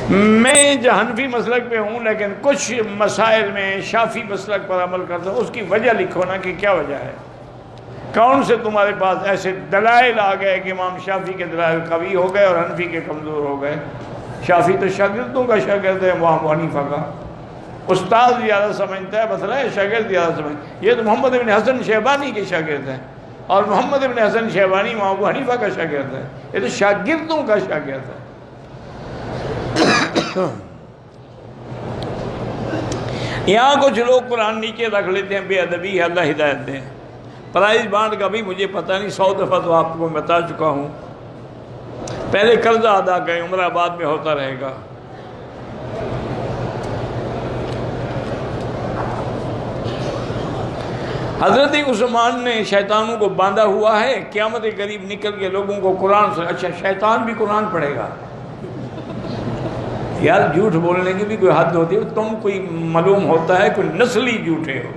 میں جو حنفی مسلک پہ ہوں لیکن کچھ مسائل میں شافی مسلک پر عمل کرتا ہوں، اس کی وجہ لکھو نا کہ کیا وجہ ہے۔ کون سے تمہارے پاس ایسے دلائل آ گئے کہ امام شافی کے دلائل قوی ہو گئے اور حنفی کے کمزور ہو گئے؟ شافی تو شاگردوں کا شاگرد ہے، ابو حنیفہ کا استاد زیادہ سمجھتا ہے مسئلہ ہے، شاگرد زیادہ سمجھتا ہے۔ یہ تو محمد بن حسن شیبانی کے شاگرد ہیں، اور محمد بن حسن شیبانی امام ابو حنیفہ کا شاگرد ہے۔ یہ تو شاگردوں کا شاگرد ہے۔ یہاں کچھ لوگ قرآن نیچے رکھ لیتے ہیں، بے ادبی ہے، اللہ ہدایت دیں۔ پرائز بانڈ کا بھی مجھے پتہ نہیں، 100 دفعہ تو آپ کو بتا چکا ہوں۔ پہلے قرضہ ادا کریں، عمرہ آباد میں ہوتا رہے گا۔ حضرت عثمان نے شیطانوں کو باندھا ہوا ہے، قیامت کے قریب نکل کے لوگوں کو قرآن سے، اچھا شیطان بھی قرآن پڑھے گا؟ یار جھوٹ بولنے کی بھی کوئی حد ہوتی ہے، تم کوئی معلوم ہوتا ہے کوئی نسلی جھوٹے ہو۔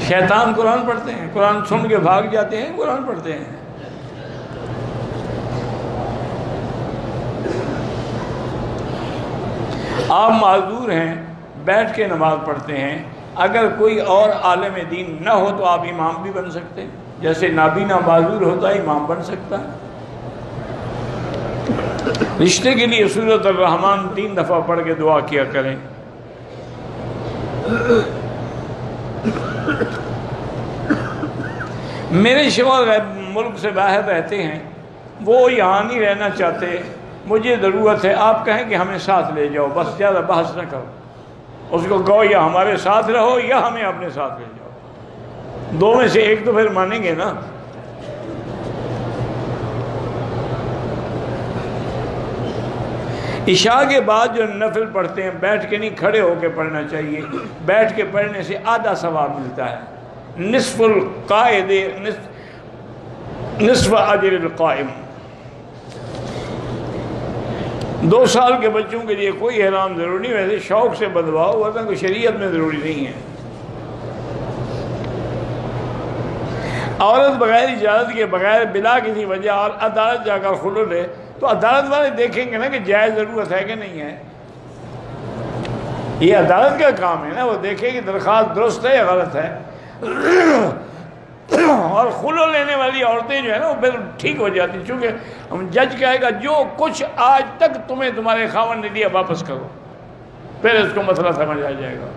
شیطان قرآن پڑھتے ہیں، قرآن سن کے بھاگ جاتے ہیں، قرآن پڑھتے ہیں۔ آپ معذور ہیں، بیٹھ کے نماز پڑھتے ہیں۔ اگر کوئی اور عالم دین نہ ہو تو آپ امام بھی بن سکتے ہیں، جیسے نابینا معذور ہوتا ہے امام بن سکتا ہے۔ رشتے کے لیے سورۃ الرحمن 3 دفعہ پڑھ کے دعا کیا کریں۔ میرے شوہر ملک سے باہر رہتے ہیں، وہ یہاں نہیں رہنا چاہتے، مجھے ضرورت ہے، آپ کہیں کہ ہمیں ساتھ لے جاؤ، بس زیادہ بحث نہ کرو، اس کو کہو یا ہمارے ساتھ رہو یا ہمیں اپنے ساتھ لے جاؤ، دو میں سے ایک تو پھر مانیں گے نا۔ عشاء کے بعد جو نفل پڑھتے ہیں بیٹھ کے نہیں، کھڑے ہو کے پڑھنا چاہیے۔ بیٹھ کے پڑھنے سے آدھا ثواب ملتا ہے، نصف القائد نصف اجر القائم۔ 2 سال کے بچوں کے لیے کوئی احرام ضروری نہیں، ویسے شوق سے بدواؤ، ورنہ کوئی شریعت میں ضروری نہیں ہے۔ عورت بغیر اجازت کے، بغیر بلا کسی وجہ اور عدالت جا کر خلع لے تو عدالت والے دیکھیں گے نا کہ جائز ضرورت ہے کہ نہیں ہے۔ یہ عدالت کا کام ہے نا، وہ دیکھے کہ درخواست درست ہے یا غلط ہے۔ اور خلع لینے والی عورتیں جو ہے نا وہ بالکل ٹھیک ہو جاتی، چونکہ جج کہے گا جو کچھ آج تک تمہیں تمہارے خاوند نے دیا واپس کرو، پھر اس کو مسئلہ سمجھ آ جائے گا۔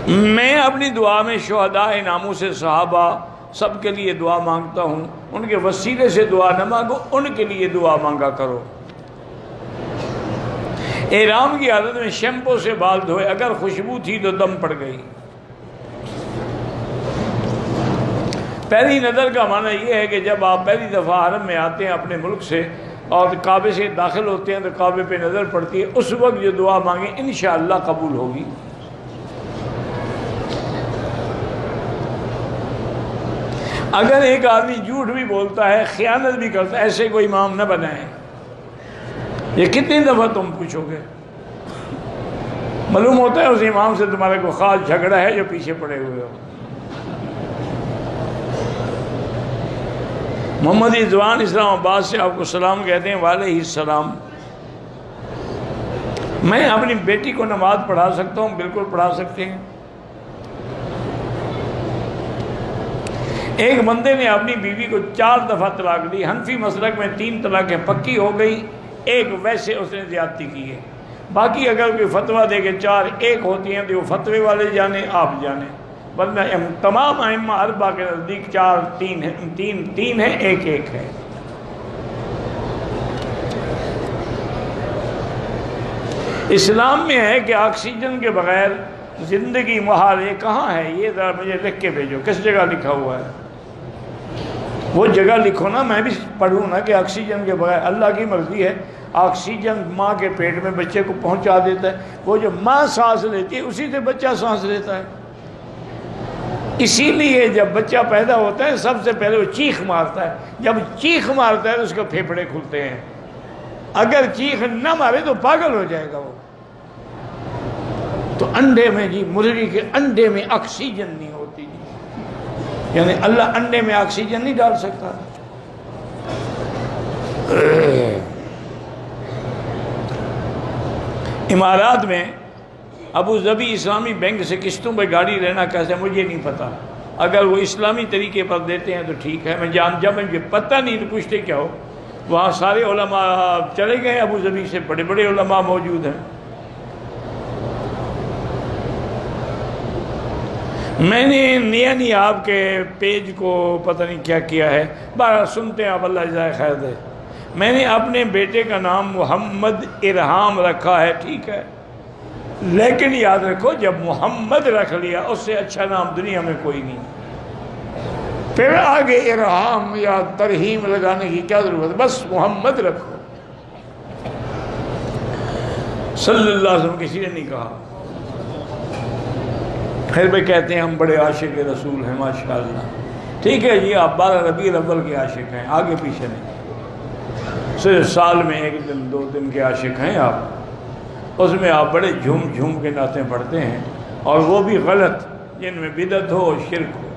میں اپنی دعا میں شہداء ناموس صحابہ سب کے لیے دعا مانگتا ہوں، ان کے وسیلے سے دعا نہ مانگو، ان کے لیے دعا مانگا کرو۔ احرام کی حالت میں شیمپو سے بال دھوئے، اگر خوشبو تھی تو دم پڑ گئی۔ پہلی نظر کا معنی یہ ہے کہ جب آپ پہلی دفعہ حرم میں آتے ہیں اپنے ملک سے اور کعبے سے داخل ہوتے ہیں تو کعبے پہ نظر پڑتی ہے، اس وقت جو دعا مانگیں انشاءاللہ قبول ہوگی۔ اگر ایک آدمی جھوٹ بھی بولتا ہے، خیانت بھی کرتا ہے، ایسے کوئی امام نہ بنائیں۔ یہ کتنی دفعہ تم پوچھو گے؟ معلوم ہوتا ہے اس امام سے تمہارے کو خاص جھگڑا ہے جو پیچھے پڑے ہوئے ہو۔ محمد رضوان اسلام آباد سے آپ کو سلام کہتے ہیں، وعلیہ السلام۔ میں اپنی بیٹی کو نماز پڑھا سکتا ہوں؟ بالکل پڑھا سکتے ہیں۔ ایک بندے نے اپنی بیوی کو 4 دفعہ طلاق دی، حنفی مسلک میں 3 طلاقیں پکی ہو گئی، ایک ویسے اس نے زیادتی کی ہے۔ باقی اگر کوئی فتویٰ دے کہ 4 ایک ہوتی ہیں تو وہ فتوے والے جانیں، آپ جانیں، ورنہ تمام ائمہ 4 کے نزدیک 4 3 ہے، 3 ہے، 1 1 ہے۔ اسلام میں ہے کہ آکسیجن کے بغیر زندگی محال ہے۔ کہاں ہے یہ؟ ذرا مجھے لکھ کے بھیجو، کس جگہ لکھا ہوا ہے؟ وہ جگہ لکھو نا، میں بھی پڑھوں نا کہ آکسیجن کے بغیر، اللہ کی مرضی ہے، آکسیجن ماں کے پیٹ میں بچے کو پہنچا دیتا ہے، وہ جو ماں سانس لیتی ہے اسی سے بچہ سانس لیتا ہے۔ اسی لیے جب بچہ پیدا ہوتا ہے سب سے پہلے وہ چیخ مارتا ہے، جب چیخ مارتا ہے تو اس کے پھیپھڑے کھلتے ہیں، اگر چیخ نہ مارے تو پاگل ہو جائے گا وہ۔ تو انڈے میں جی، مرغی کے انڈے میں آکسیجن نہیں ہوتی جی۔ یعنی اللہ انڈے میں آکسیجن نہیں ڈال سکتا؟ امارات میں ابو ظبی اسلامی بینک سے قسطوں پہ گاڑی لینا کیسے مجھے نہیں پتا، اگر وہ اسلامی طریقے پر دیتے ہیں تو ٹھیک ہے، میں جب مجھے پتہ نہیں تو پوچھتے کیا ہو؟ وہاں سارے علماء چلے گئے، ابو ظبی سے بڑے بڑے علماء موجود ہیں۔ میں نے نہیں آپ کے پیج کو پتہ نہیں کیا کیا ہے، بارہ سنتے ہیں آپ، اللہ جزائے خیر دے۔ میں نے اپنے بیٹے کا نام محمد ارحام رکھا ہے، ٹھیک ہے، لیکن یاد رکھو جب محمد رکھ لیا اس سے اچھا نام دنیا میں کوئی نہیں، پھر آگے ارحام یا ترہیم لگانے کی کیا ضرورت ہے؟ بس محمد رکھو۔ صلی اللہ علیہ وسلم کسی نے نہیں کہا۔ پھر بھی کہتے ہیں ہم بڑے عاشق رسول ہیں، ماشاءاللہ، ٹھیک ہے جی، آپ 12 ربیع الاول کے عاشق ہیں، آگے پیچھے نہیں، صرف سال میں 1 دن 2 دن کے عاشق ہیں آپ، اس میں آپ بڑے جھوم جھوم کے نعتیں پڑھتے ہیں، اور وہ بھی غلط، جن میں بدعت ہو اور شرک ہو۔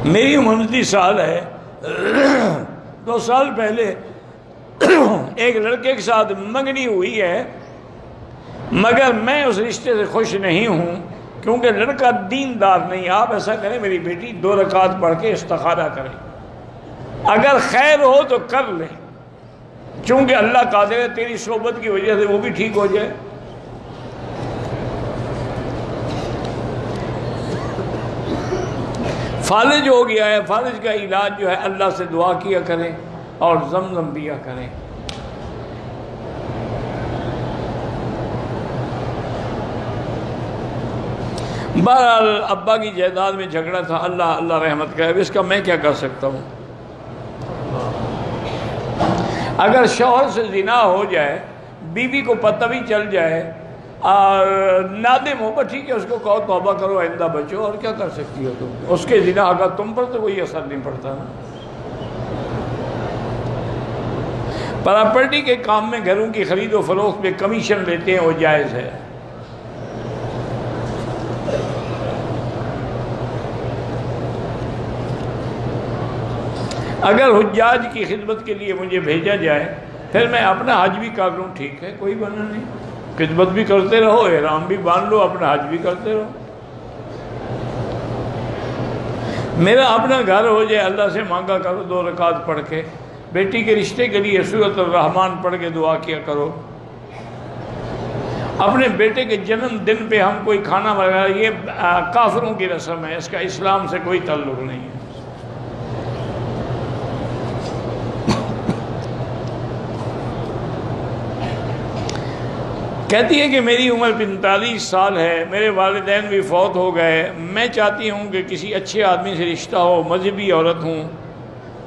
میری 29 سال ہے، 2 سال پہلے ایک لڑکے کے ساتھ منگنی ہوئی ہے، مگر میں اس رشتے سے خوش نہیں ہوں کیونکہ لڑکا دیندار نہیں۔ آپ ایسا کریں، میری بیٹی 2 رکعت پڑھ کے استخارہ کریں، اگر خیر ہو تو کر لیں، چونکہ اللہ قادر ہے تیری صحبت کی وجہ سے وہ بھی ٹھیک ہو جائے۔ فالج ہو گیا ہے، فالج کا علاج جو ہے اللہ سے دعا کیا کریں اور زمزم پیا کریں۔ بہرحال ابا کی جائیداد میں جھگڑا تھا، اللہ رحمت کرے، اس کا میں کیا کر سکتا ہوں؟ اگر شوہر سے زنا ہو جائے، بیوی کو پتہ بھی چل جائے اور نادم ہو، ٹھیک ہے، اس کو کہو توبہ کرو، آئندہ بچو، اور کیا کر سکتی ہو تم؟ اس کے زنا کا تم پر تو کوئی اثر نہیں پڑتا نا۔ پراپرٹی کے کام میں گھروں کی خرید و فروخت میں کمیشن لیتے ہیں، وہ جائز ہے۔ اگر حجاج کی خدمت کے لیے مجھے بھیجا جائے پھر میں اپنا حج بھی کر لوں، ٹھیک ہے، کوئی بنا نہیں، خدمت بھی کرتے رہو، احرام بھی باندھ لو، اپنا حج بھی کرتے رہو۔ میرا اپنا گھر ہو جائے، اللہ سے مانگا کرو 2 رکعت پڑھ کے، بیٹی کے رشتے کے لیے سورۃ الرحمن پڑھ کے دعا کیا کرو۔ اپنے بیٹے کے جنم دن پہ ہم کوئی کھانا وغیرہ، یہ کافروں کی رسم ہے، اس کا اسلام سے کوئی تعلق نہیں ہے۔ کہتی ہے کہ میری عمر 45 سال ہے، میرے والدین بھی فوت ہو گئے، میں چاہتی ہوں کہ کسی اچھے آدمی سے رشتہ ہو، مذہبی عورت ہوں،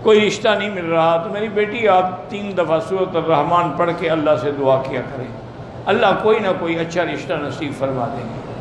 کوئی رشتہ نہیں مل رہا، تو میری بیٹی آپ 3 دفعہ سورۃ الرحمن پڑھ کے اللہ سے دعا کیا کریں، اللہ کوئی نہ کوئی اچھا رشتہ نصیب فرما دیں گے۔